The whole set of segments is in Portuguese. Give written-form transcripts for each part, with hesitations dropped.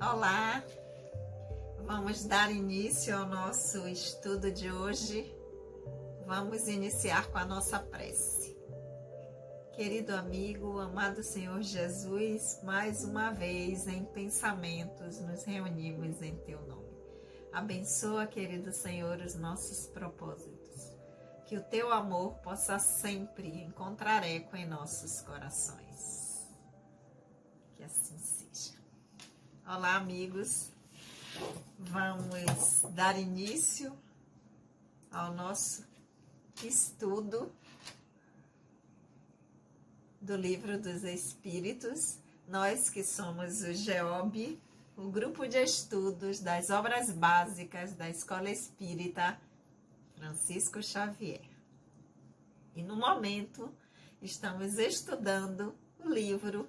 Olá, vamos dar início ao nosso estudo de hoje. Vamos iniciar com a nossa prece. Querido amigo, amado Senhor Jesus, mais uma vez em pensamentos nos reunimos em Teu nome. Abençoa, querido Senhor, os nossos propósitos. Que o Teu amor possa sempre encontrar eco em nossos corações. Que assim seja. Olá, amigos. Vamos dar início ao nosso estudo do Livro dos Espíritos. Nós que somos o GEOB, o grupo de estudos das obras básicas da Escola Espírita Francisco Xavier. E no momento estamos estudando o Livro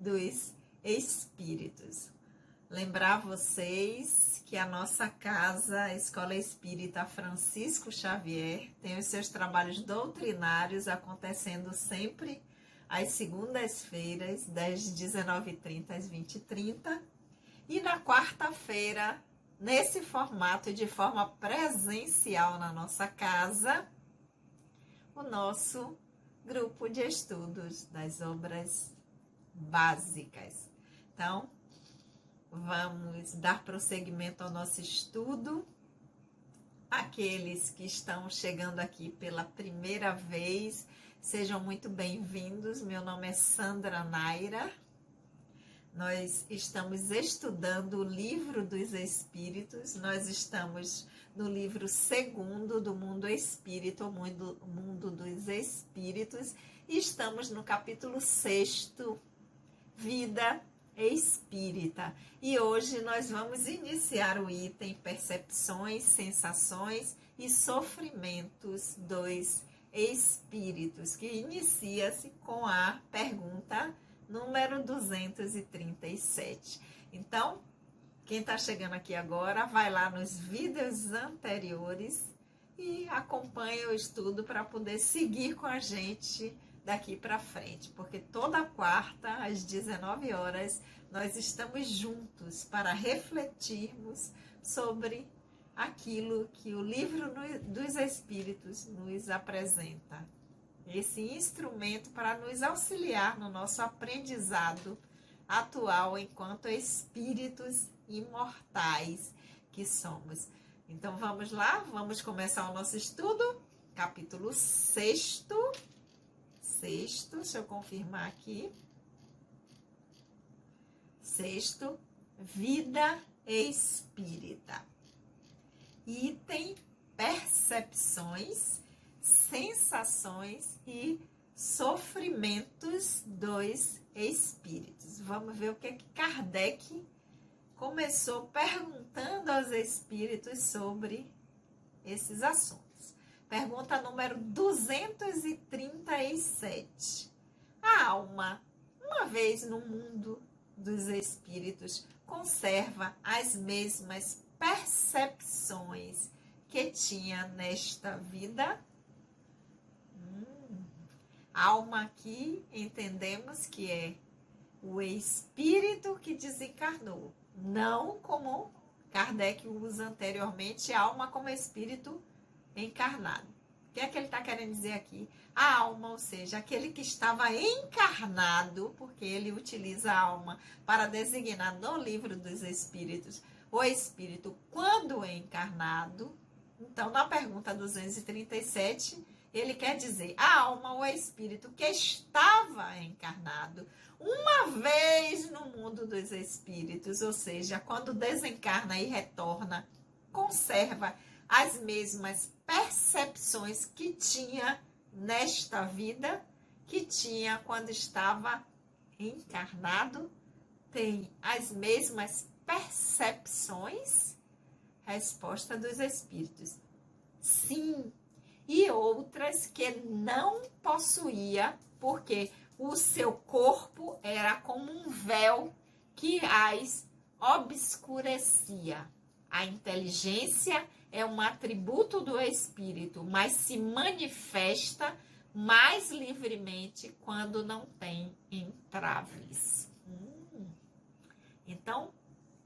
dos Espíritos. Lembrar vocês que a nossa casa, a Escola Espírita Francisco Xavier, tem os seus trabalhos doutrinários acontecendo sempre às segundas-feiras, das 19h30 às 20h30, e na quarta-feira, nesse formato, de forma presencial na nossa casa, o nosso grupo de estudos das obras básicas. Então, vamos dar prosseguimento ao nosso estudo. Aqueles que estão chegando aqui pela primeira vez, sejam muito bem-vindos. Meu nome é Sandra Naira. Nós estamos estudando o Livro dos Espíritos. Nós estamos no livro 2º do Mundo Espírita, o Mundo dos Espíritos, e estamos no capítulo 6º, Vida Espírita. E hoje nós vamos iniciar o item Percepções, Sensações e Sofrimentos dos Espíritos, que inicia-se com a pergunta número 237. Então, quem está chegando aqui agora, vai lá nos vídeos anteriores e acompanha o estudo para poder seguir com a gente daqui para frente, porque toda quarta, às 19 horas, nós estamos juntos para refletirmos sobre aquilo que o Livro dos Espíritos nos apresenta. Esse instrumento para nos auxiliar no nosso aprendizado atual enquanto espíritos imortais que somos. Então vamos lá, vamos começar o nosso estudo, capítulo 6º, deixa eu confirmar aqui, 6º, Vida Espírita. Item Percepções, Sensações e Sofrimentos dos Espíritos. Vamos ver o que Kardec começou perguntando aos espíritos sobre esses assuntos. Pergunta número 237. A alma, uma vez no mundo dos espíritos, conserva as mesmas percepções que tinha nesta vida? Alma aqui entendemos que é o espírito que desencarnou, não como Kardec usa anteriormente, alma como espírito encarnado. O que é que ele está querendo dizer aqui? A alma, ou seja, aquele que estava encarnado, porque ele utiliza a alma para designar no Livro dos Espíritos o espírito quando encarnado. Então, na pergunta 237, ele quer dizer a alma, o espírito que estava encarnado uma vez no mundo dos espíritos, ou seja, quando desencarna e retorna, conserva as mesmas percepções que tinha nesta vida, que tinha quando estava encarnado. Tem as mesmas percepções? Resposta dos espíritos: sim. E outras que não possuía, porque o seu corpo era como um véu que as obscurecia. A inteligência é um atributo do espírito, mas se manifesta mais livremente quando não tem entraves. Então,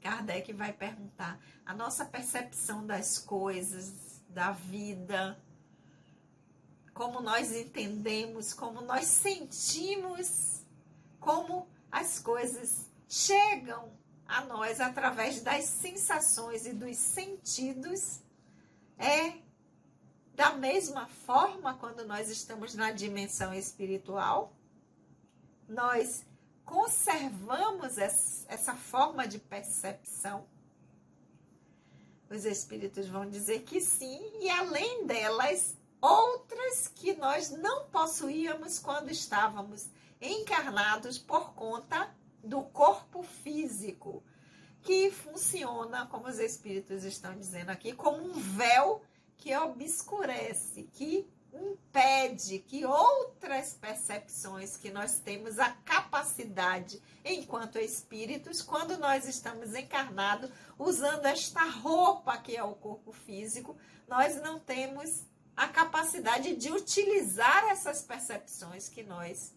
Kardec vai perguntar a nossa percepção das coisas, da vida, como nós entendemos, como nós sentimos, como as coisas chegam a nós através das sensações e dos sentidos. É da mesma forma quando nós estamos na dimensão espiritual? Nós conservamos essa forma de percepção? Os espíritos vão dizer que sim, e além delas, outras que nós não possuíamos quando estávamos encarnados por conta do corpo físico, que funciona, como os espíritos estão dizendo aqui, como um véu que obscurece, que impede que outras percepções que nós temos a capacidade enquanto espíritos, quando nós estamos encarnados, usando esta roupa que é o corpo físico, nós não temos a capacidade de utilizar essas percepções que nós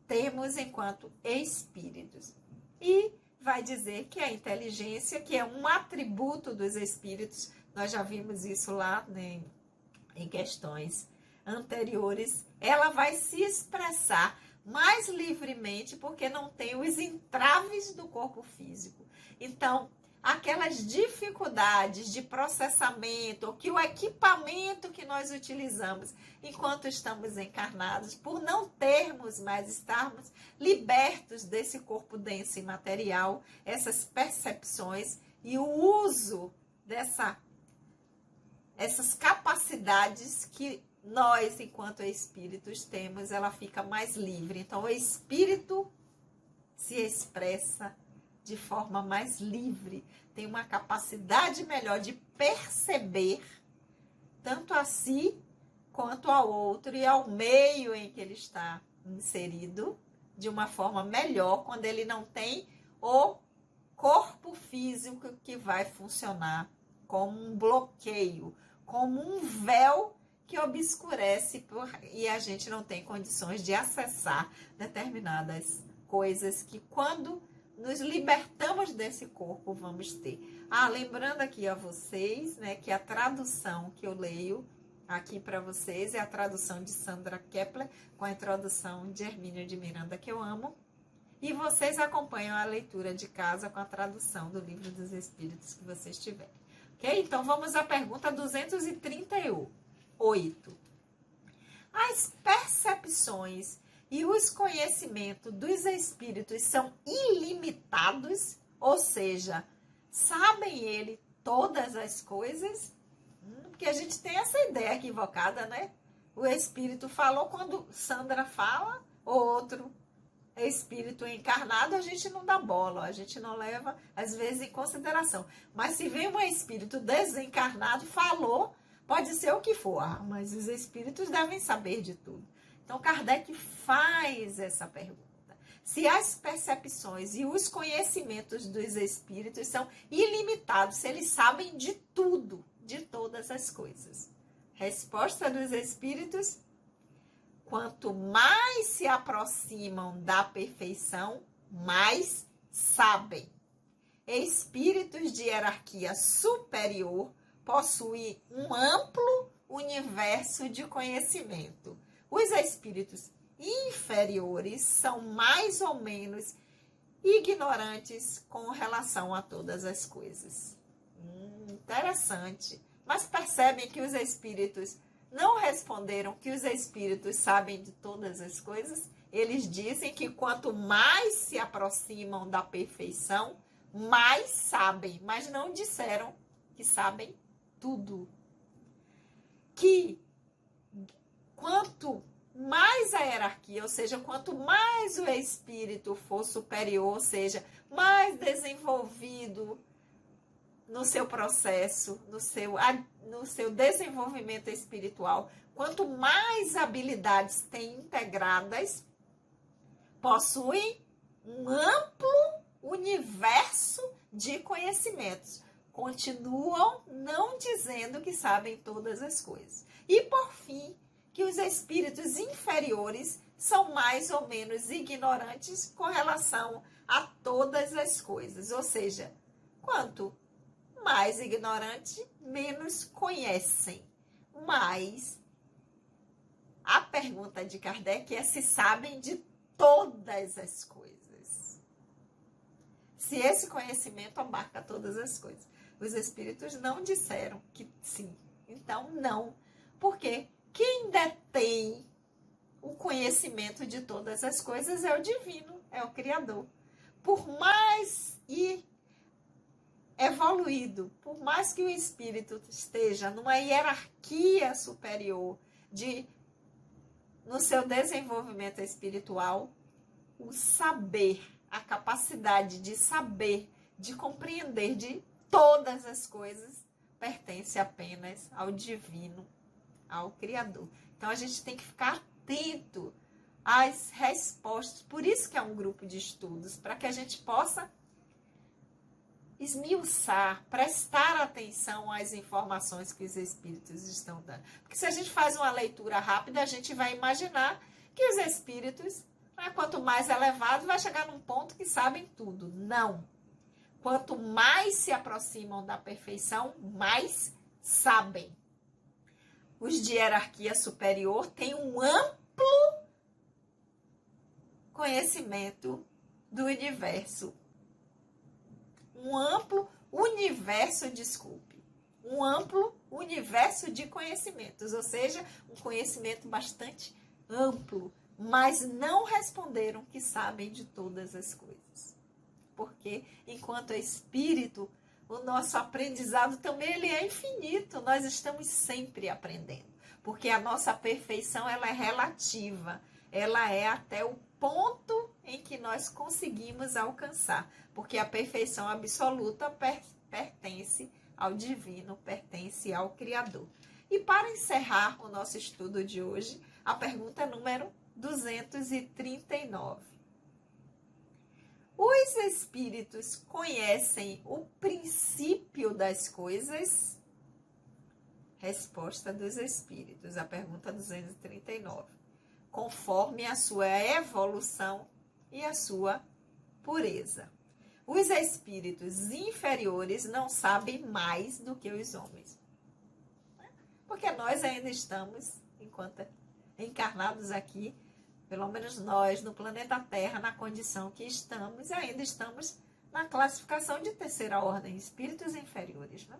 temos enquanto espíritos. E vai dizer que a inteligência, que é um atributo dos espíritos, nós já vimos isso lá, né, em questões anteriores, ela vai se expressar mais livremente porque não tem os entraves do corpo físico. Então, aquelas dificuldades de processamento, ou que o equipamento que nós utilizamos enquanto estamos encarnados, por não termos mais, estarmos libertos desse corpo denso e material, essas percepções e o uso essas capacidades que nós, enquanto espíritos, temos, ela fica mais livre. Então, o espírito se expressa de forma mais livre, tem uma capacidade melhor de perceber tanto a si quanto ao outro e ao meio em que ele está inserido de uma forma melhor, quando ele não tem o corpo físico que vai funcionar como um bloqueio, como um véu que obscurece e a gente não tem condições de acessar determinadas coisas que, quando nos libertamos desse corpo, vamos ter. Lembrando aqui a vocês, né, que a tradução que eu leio aqui para vocês é a tradução de Sandra Kepler, com a introdução de Hermínio de Miranda, que eu amo. E vocês acompanham a leitura de casa com a tradução do Livro dos Espíritos que vocês tiverem. Ok? Então, vamos à pergunta 238. As percepções e os conhecimentos dos espíritos são ilimitados? Ou seja, sabem ele todas as coisas? Porque a gente tem essa ideia equivocada, né? O espírito falou, quando Sandra fala, outro espírito encarnado, a gente não dá bola, a gente não leva, às vezes, em consideração. Mas se vem um espírito desencarnado, falou, pode ser o que for, mas os espíritos devem saber de tudo. Então, Kardec faz essa pergunta. Se as percepções e os conhecimentos dos espíritos são ilimitados, se eles sabem de tudo, de todas as coisas. Resposta dos espíritos: quanto mais se aproximam da perfeição, mais sabem. Espíritos de hierarquia superior possuem um amplo universo de conhecimento. Os espíritos inferiores são mais ou menos ignorantes com relação a todas as coisas. Interessante. Mas percebem que os espíritos não responderam que os espíritos sabem de todas as coisas? Eles dizem que quanto mais se aproximam da perfeição, mais sabem, mas não disseram que sabem tudo. Que quanto mais a hierarquia, ou seja, quanto mais o espírito for superior, ou seja, mais desenvolvido no seu processo, no seu desenvolvimento espiritual, quanto mais habilidades tem integradas, possuem um amplo universo de conhecimentos. Continuam não dizendo que sabem todas as coisas. E, por fim, que os espíritos inferiores são mais ou menos ignorantes com relação a todas as coisas. Ou seja, quanto mais ignorante, menos conhecem. Mas a pergunta de Kardec é se sabem de todas as coisas. Se esse conhecimento abarca todas as coisas. Os espíritos não disseram que sim. Então, não. Porque quem detém o conhecimento de todas as coisas é o divino, é o Criador. Por mais evoluído, por mais que o espírito esteja numa hierarquia superior no seu desenvolvimento espiritual, o saber, a capacidade de saber, de compreender de todas as coisas, pertence apenas ao divino, ao Criador. Então a gente tem que ficar atento às respostas. Por isso que é um grupo de estudos, para que a gente possa esmiuçar, prestar atenção às informações que os espíritos estão dando. Porque se a gente faz uma leitura rápida, a gente vai imaginar que os espíritos, quanto mais elevado, vai chegar num ponto que sabem tudo. Não. Quanto mais se aproximam da perfeição, mais sabem. Os de hierarquia superior têm um amplo conhecimento do universo. Um amplo universo de conhecimentos, ou seja, um conhecimento bastante amplo, mas não responderam que sabem de todas as coisas. Porque, enquanto espírito, o nosso aprendizado também ele é infinito, nós estamos sempre aprendendo, porque a nossa perfeição ela é relativa, ela é até o ponto em que nós conseguimos alcançar, porque a perfeição absoluta pertence ao divino, pertence ao Criador. E para encerrar o nosso estudo de hoje, a pergunta número 239. Os espíritos conhecem o princípio das coisas? Resposta dos espíritos, a pergunta 239. Conforme a sua evolução e a sua pureza. Os espíritos inferiores não sabem mais do que os homens. Porque nós ainda estamos, enquanto encarnados aqui, pelo menos nós, no planeta Terra, na condição que estamos, ainda estamos na classificação de terceira ordem, espíritos inferiores. Né?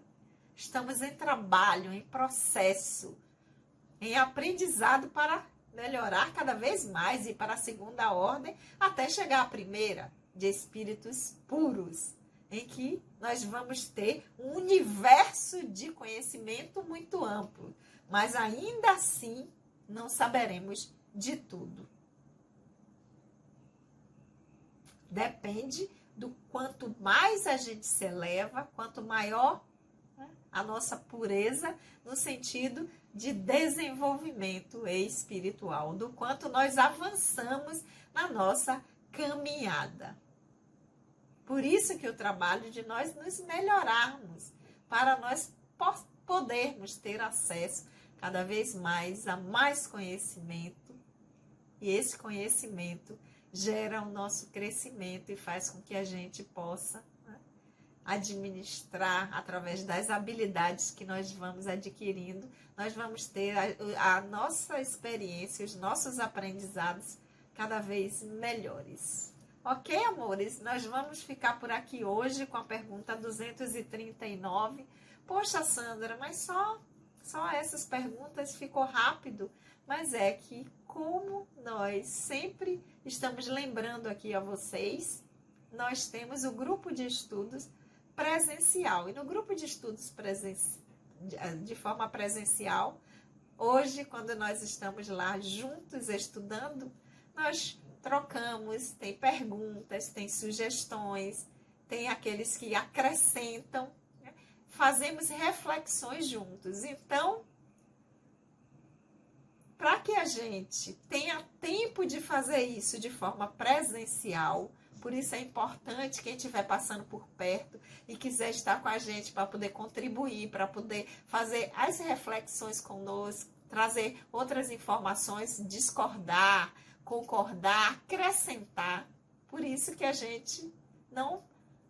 Estamos em trabalho, em processo, em aprendizado para melhorar cada vez mais e para a segunda ordem, até chegar à primeira, de espíritos puros, em que nós vamos ter um universo de conhecimento muito amplo, mas ainda assim não saberemos de tudo. Depende do quanto mais a gente se eleva, quanto maior a nossa pureza no sentido de desenvolvimento espiritual, do quanto nós avançamos na nossa caminhada. Por isso que o trabalho de nós nos melhorarmos, para nós podermos ter acesso cada vez mais a mais conhecimento, e esse conhecimento gera o nosso crescimento e faz com que a gente possa administrar através das habilidades que nós vamos adquirindo, nós vamos ter a nossa experiência, os nossos aprendizados cada vez melhores. Ok, amores? Nós vamos ficar por aqui hoje com a pergunta 239. Poxa, Sandra, mas só essas perguntas ficou rápido. Mas é que, como nós sempre estamos lembrando aqui a vocês, nós temos o grupo de estudos presencial. E no grupo de estudos de forma presencial, hoje, quando nós estamos lá juntos estudando, nós trocamos, tem perguntas, tem sugestões, tem aqueles que acrescentam, né? Fazemos reflexões juntos. Então, para que a gente tenha tempo de fazer isso de forma presencial, por isso é importante quem estiver passando por perto e quiser estar com a gente para poder contribuir, para poder fazer as reflexões conosco, trazer outras informações, discordar, concordar, acrescentar. Por isso que a gente não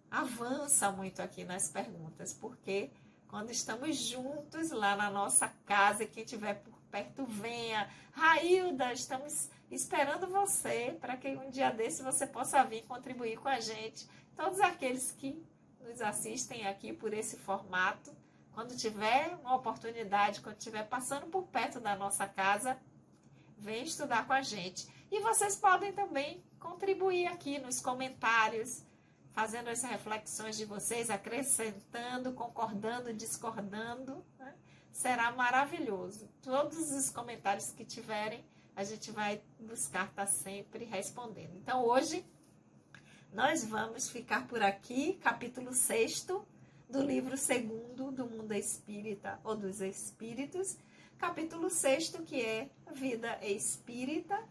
avança muito aqui nas perguntas, porque quando estamos juntos lá na nossa casa, quem estiver por perto venha. Railda, estamos esperando você para que um dia desse você possa vir contribuir com a gente. Todos aqueles que nos assistem aqui por esse formato, quando tiver uma oportunidade, quando estiver passando por perto da nossa casa, vem estudar com a gente. E vocês podem também contribuir aqui nos comentários, fazendo as reflexões de vocês, acrescentando, concordando, discordando, né? Será maravilhoso. Todos os comentários que tiverem, a gente vai buscar estar sempre respondendo. Então, hoje, nós vamos ficar por aqui, capítulo 6º do livro 2º do Mundo Espírita ou dos Espíritos, capítulo 6º, que é Vida Espírita,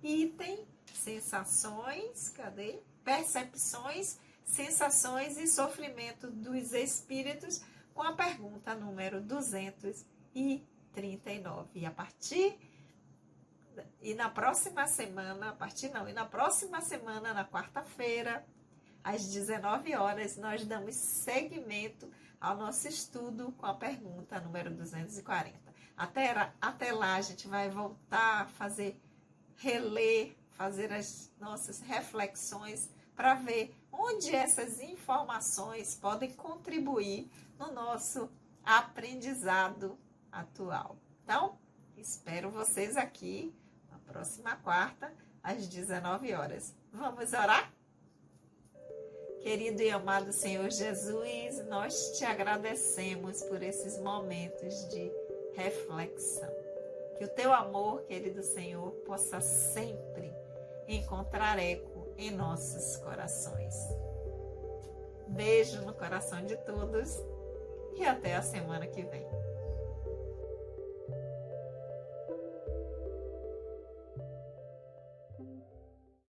item sensações, cadê? Percepções, sensações e sofrimento dos espíritos, com a pergunta número 239. E na próxima semana, na quarta-feira, às 19 horas, nós damos seguimento ao nosso estudo com a pergunta número 240. Até lá, a gente vai voltar a reler, fazer as nossas reflexões para ver onde essas informações podem contribuir no nosso aprendizado atual. Então, espero vocês aqui na próxima quarta, às 19 horas. Vamos orar? Querido e amado Senhor Jesus, nós te agradecemos por esses momentos de reflexão. Que o teu amor, querido Senhor, possa sempre encontrar eco em nossos corações. Beijo no coração de todos e até a semana que vem.